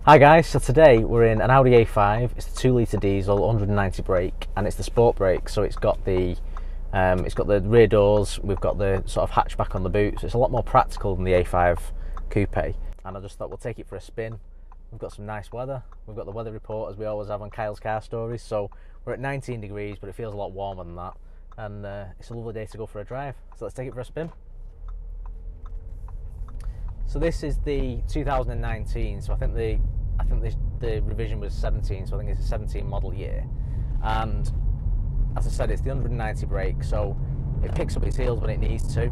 Hi guys, so today we're in an Audi A5. It's the 2 litre diesel, 190 brake, and it's the sport brake. So it's got the rear doors. We've got the sort of hatchback on the boot. So it's a lot more practical than the A5 Coupe. And I just thought we'll take it for a spin. We've got some nice weather. We've got the weather report as we always have on Kyle's Car Stories. So we're at 19 degrees, but it feels a lot warmer than that. And it's a lovely day to go for a drive. So let's take it for a spin. So this is the 2019. So I think the revision was 17. So I think it's a 17 model year. And as I said, it's the 190 brake. So it picks up its heels when it needs to.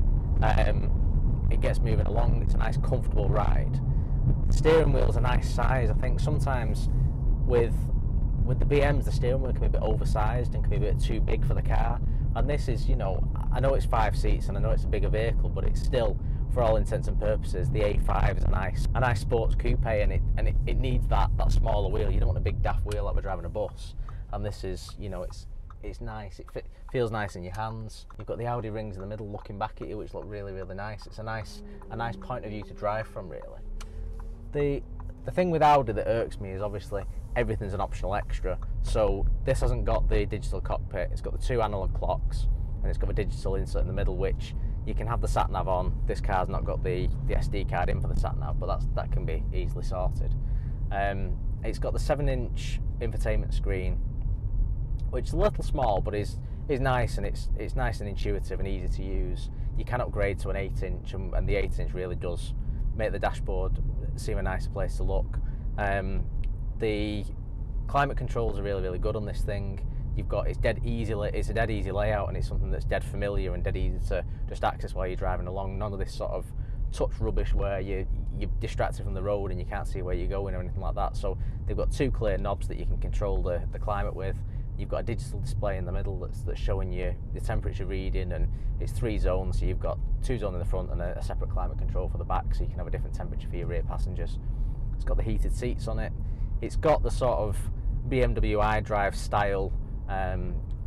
It gets moving along. It's a nice, comfortable ride. The steering wheel's a nice size. I think sometimes with the BMs, the steering wheel can be a bit oversized and can be a bit too big for the car. And this is, you know, I know it's 5 seats and I know it's a bigger vehicle, but it's still, for all intents and purposes, the A5 is a nice sports coupe, and it needs that smaller wheel. You don't want a big daft wheel like we're driving a bus. And this is, you know, it's nice. It feels nice in your hands. You've got the Audi rings in the middle looking back at you, which look really, really nice. It's a nice point of view to drive from, really. The thing with Audi that irks me is obviously everything's an optional extra. So this hasn't got the digital cockpit. It's got the 2 analog clocks, and it's got a digital insert in the middle, which you can have the sat nav on. This car's not got the SD card in for the sat nav, but that can be easily sorted. It's got the 7-inch infotainment screen, which is a little small, but is nice, and it's nice and intuitive and easy to use. You can upgrade to an 8-inch, and the 8-inch really does make the dashboard seem a nicer place to look. The climate controls are really, really good on this thing. It's a dead easy layout, and it's something that's dead familiar and dead easy to just access while you're driving along. None of this sort of touch rubbish where you're distracted from the road and you can't see where you're going or anything like that. So they've got 2 clear knobs that you can control the climate with. You've got a digital display in the middle that's showing you the temperature reading, and it's 3 zones. So you've got 2 zones in the front and a separate climate control for the back, so you can have a different temperature for your rear passengers. It's got the heated seats on it. It's got the sort of BMW iDrive style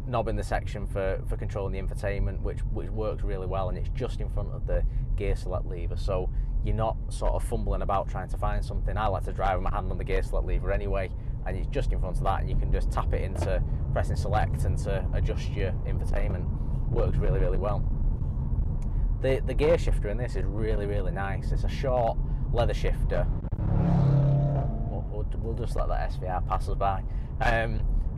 knob in the section for controlling the infotainment, which works really well, and it's just in front of the gear select lever, so you're not sort of fumbling about trying to find something. I like to drive with my hand on the gear select lever anyway, and it's just in front of that, and you can just tap it into pressing select and to adjust your infotainment. Works really, really well. The gear shifter in this is really, really nice. It's a short leather shifter. We'll just let that SVR pass us by.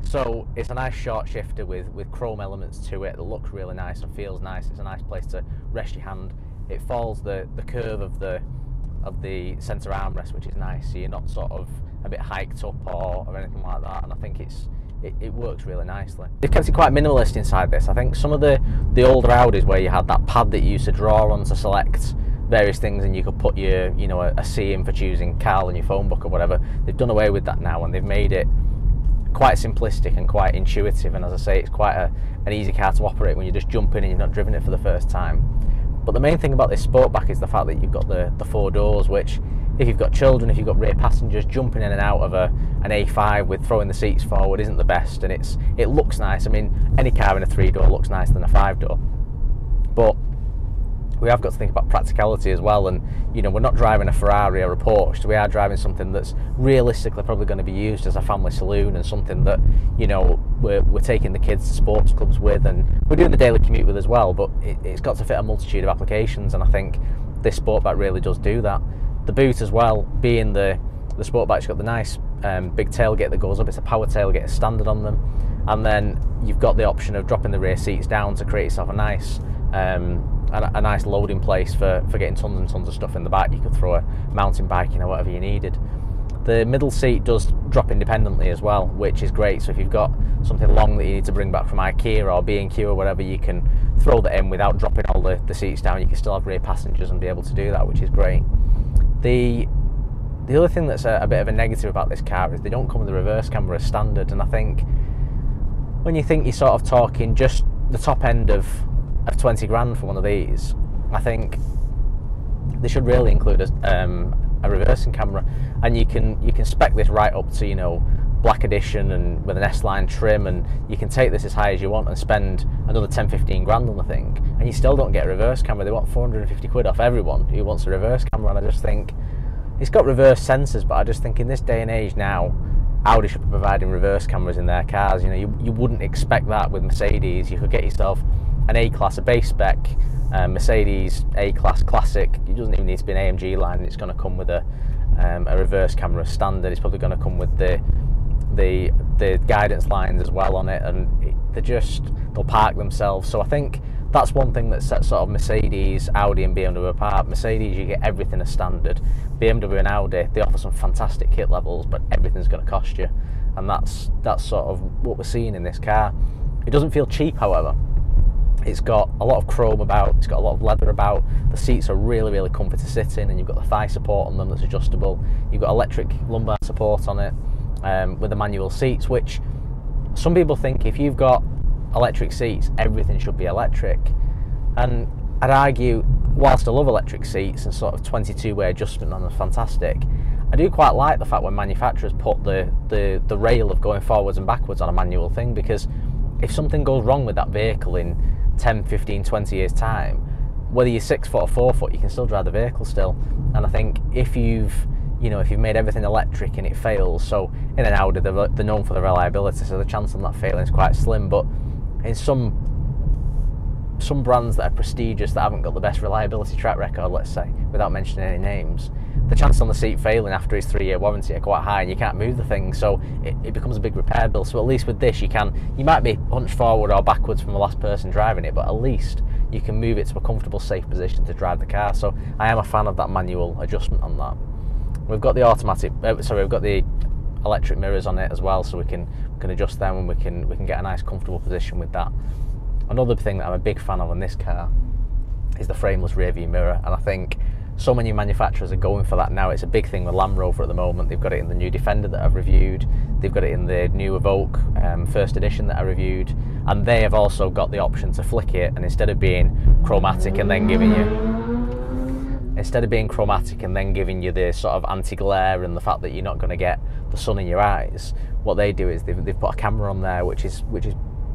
So it's a nice short shifter with chrome elements to it that looks really nice and feels nice. It's a nice place to rest your hand. It follows the curve of the centre armrest, which is nice, so you're not sort of a bit hiked up or anything like that, and I think it works really nicely. They've kept it quite minimalist inside this. I think some of the older Audis where you had that pad that you used to draw on to select various things, and you could put your, you know, a C in for choosing Carl in your phone book or whatever. They've done away with that now, and they've made it quite simplistic and quite intuitive, and as I say, it's quite an easy car to operate when you just jump in and you've not driven it for the first time. But the main thing about this Sportback is the fact that you've got the 4 doors, which, if you've got children, if you've got rear passengers, jumping in and out of an A5 with throwing the seats forward isn't the best, and it looks nice. I mean, any car in a 3-door looks nicer than a 5-door, but we have got to think about practicality as well. And, you know, we're not driving a Ferrari or a Porsche, so we are driving something that's realistically probably going to be used as a family saloon, and something that, you know, we're taking the kids to sports clubs with, and we're doing the daily commute with as well, but it's got to fit a multitude of applications, and I think this Sportback really does do that. The boot as well, being the Sportback's got the nice big tailgate that goes up. It's a power tailgate, it's standard on them, and then you've got the option of dropping the rear seats down to create yourself a nice loading place for getting tons and tons of stuff in the back. You could throw a mountain bike, you know, whatever you needed. The middle seat does drop independently as well, which is great. So if you've got something long that you need to bring back from IKEA or B&Q or whatever, you can throw that in without dropping all the seats down. You can still have rear passengers and be able to do that, which is great. The other thing that's a bit of a negative about this car is they don't come with a reverse camera as standard, and I think when you think you're sort of talking just the top end of 20 grand for one of these, I think they should really include a reversing camera, and you can spec this right up to, you know, black edition and with an S-line trim, and you can take this as high as you want and spend another 10-15 grand on the thing, and you still don't get a reverse camera. They want 450 quid off everyone who wants a reverse camera, and I just think It's got reverse sensors, but I just think in this day and age now, Audi should be providing reverse cameras in their cars. You know, you wouldn't expect that with Mercedes. You could get yourself an A-Class, a base spec, Mercedes A-Class Classic. It doesn't even need to be an AMG line. It's going to come with a reverse camera standard. It's probably going to come with the guidance lines as well on it, and they'll park themselves. So I think that's one thing that sets sort of Mercedes, Audi and BMW apart. Mercedes, you get everything as standard. BMW and Audi, they offer some fantastic kit levels, but everything's going to cost you, and that's sort of what we're seeing in this car. It doesn't feel cheap, however. It's got a lot of chrome about, it's got a lot of leather about, the seats are really, really comfy to sit in, and you've got the thigh support on them that's adjustable. You've got electric lumbar support on it with the manual seats, which some people think if you've got electric seats, everything should be electric. And I'd argue, whilst I love electric seats and sort of 22-way adjustment on them fantastic, I do quite like the fact when manufacturers put the rail of going forwards and backwards on a manual thing, because if something goes wrong with that vehicle in 10, 15, 20 years time, whether you're 6 foot or 4 foot, you can still drive the vehicle still. And I think if you've made everything electric and it fails, so in an Audi they're known for the reliability, so the chance on that failing is quite slim. But in some brands that are prestigious, that haven't got the best reliability track record, let's say, without mentioning any names, the chance on the seat failing after its 3-year warranty are quite high, and you can't move the thing, so it becomes a big repair bill. So at least with this, you might be hunched forward or backwards from the last person driving it, but at least you can move it to a comfortable, safe position to drive the car. So I am a fan of that manual adjustment on that. We've got the we've got the electric mirrors on it as well, so we can adjust them, and we can get a nice comfortable position with that. Another thing that I'm a big fan of on this car is the frameless rear view mirror, and I think so many manufacturers are going for that now. It's a big thing with Land Rover at the moment. They've got it in the new Defender that I've reviewed, they've got it in the new Evoque first edition that I reviewed, and they have also got the option to flick it, and instead of being chromatic and then giving you the sort of anti-glare and the fact that you're not going to get the sun in your eyes, what they do is they've put a camera on there which is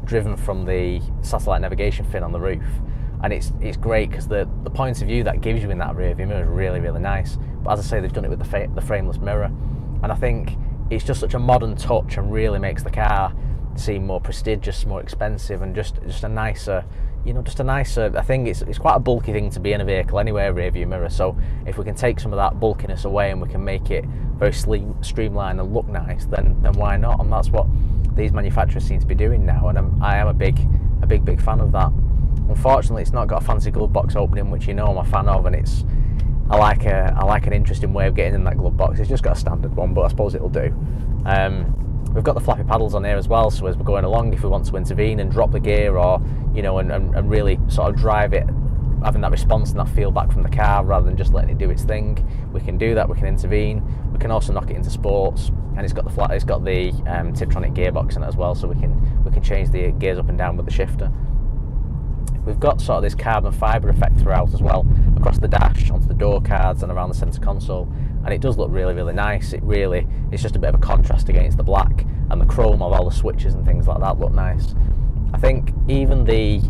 driven from the satellite navigation fin on the roof, and it's great because the point of view that gives you in that rear view mirror is really, really nice. But as I say, they've done it with the frameless mirror, and I think it's just such a modern touch and really makes the car seem more prestigious, more expensive, and just a nicer, I think it's quite a bulky thing to be in a vehicle anyway, a rear view mirror. So if we can take some of that bulkiness away and we can make it very streamlined and look nice, then why not? And that's what these manufacturers seem to be doing now, and I am a big fan of that. Unfortunately, it's not got a fancy glove box opening, which I'm a fan of, and I like an interesting way of getting in that glove box. It's just got a standard one, but I suppose it'll do. We've got the flappy paddles on here as well, so as we're going along, if we want to intervene and drop the gear, or and really sort of drive it, having that response and that feel back from the car rather than just letting it do its thing, we can do that. We can intervene. We can also knock it into sports, and it's got the Tiptronic gearbox in it as well, so we can change the gears up and down with the shifter. We've got sort of this carbon fibre effect throughout as well, across the dash, onto the door cards and around the centre console, and it does look really, really nice. It's just a bit of a contrast against the black, and the chrome of all the switches and things like that look nice. I think even the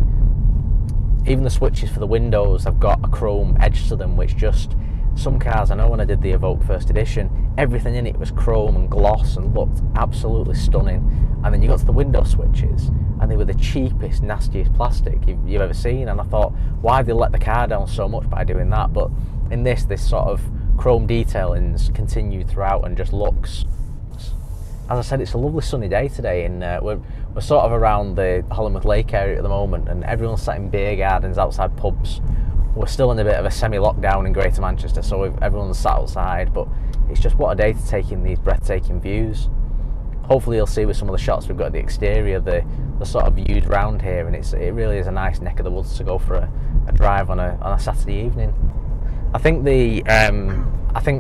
switches for the windows have got a chrome edge to them, which just, some cars, I know when I did the Evoque first edition, everything in it was chrome and gloss and looked absolutely stunning, and then you got to the window switches and they were the cheapest, nastiest plastic you've ever seen, and I thought, why have they let the car down so much by doing that? But in this sort of chrome detailing's continued throughout and just looks, as I said, it's a lovely sunny day today, and we're sort of around the Hollywood Lake area at the moment, and everyone's sat in beer gardens outside pubs. We're still in a bit of a semi-lockdown in Greater Manchester, so everyone's sat outside, but it's just what a day to take in these breathtaking views. Hopefully you'll see with some of the shots we've got at the exterior, the sort of views round here, and it really is a nice neck of the woods to go for a drive on a Saturday evening. I think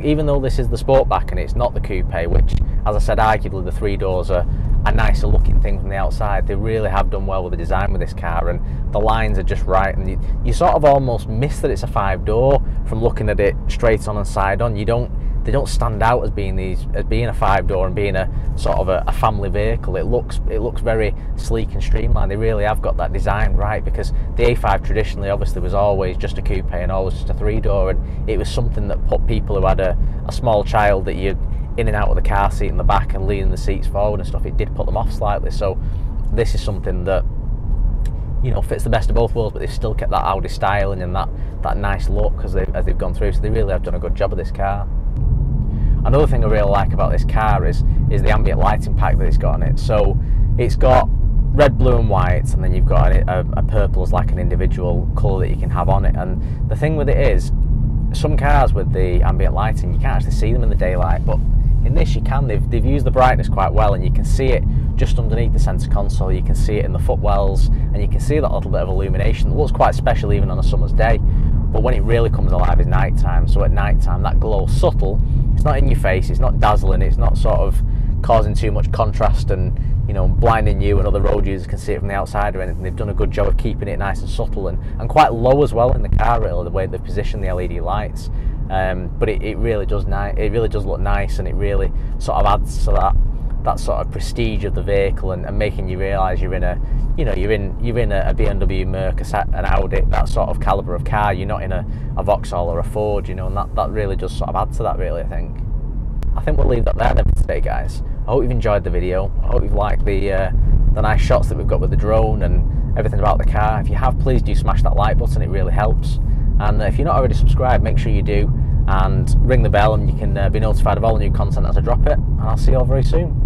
even though this is the Sportback and it's not the Coupe, which, as I said, arguably the 3 doors are a nicer looking thing from the outside, they really have done well with the design with this car, and the lines are just right, and you sort of almost miss that it's a 5-door from looking at it straight on and side on. You don't they don't stand out as being a 5-door and being a sort of a family vehicle. It looks very sleek and streamlined. They really have got that design right, because the A5 traditionally obviously was always just a coupe and always just a 3-door, and it was something that put people who had a small child that you in and out of the car seat in the back and leaning the seats forward and stuff, it did put them off slightly. So this is something that, you know, fits the best of both worlds, but they've still kept that Audi styling and that nice look as they've gone through. So they really have done a good job of this car. Another thing I really like about this car is the ambient lighting pack that it's got on it. So it's got red, blue and white, and then you've got a purple as like an individual colour that you can have on it. And the thing with it is, some cars with the ambient lighting, you can't actually see them in the daylight, but in this you can. They've used the brightness quite well, and you can see it just underneath the centre console. You can see it in the footwells, and you can see that little bit of illumination. It looks quite special even on a summer's day, but when it really comes alive is night time. So at night time, that glow is subtle, it's not in your face, it's not dazzling, it's not sort of causing too much contrast and, you know, blinding you and other road users can see it from the outside or anything. They've done a good job of keeping it nice and subtle and quite low as well in the car, really, the way they've positioned the LED lights. But it really does look nice, and it really sort of adds to that sort of prestige of the vehicle and making you realise you're in a BMW, Merc, an Audi, that sort of calibre of car. You're not in a Vauxhall or a Ford, you know, and that really does sort of add to that, really, I think we'll leave that there then for today, guys. I hope you've enjoyed the video. I hope you've liked the nice shots that we've got with the drone and everything about the car. If you have, please do smash that like button, it really helps. And if you're not already subscribed, make sure you do, and ring the bell, and you can be notified of all the new content as I drop it. And I'll see you all very soon.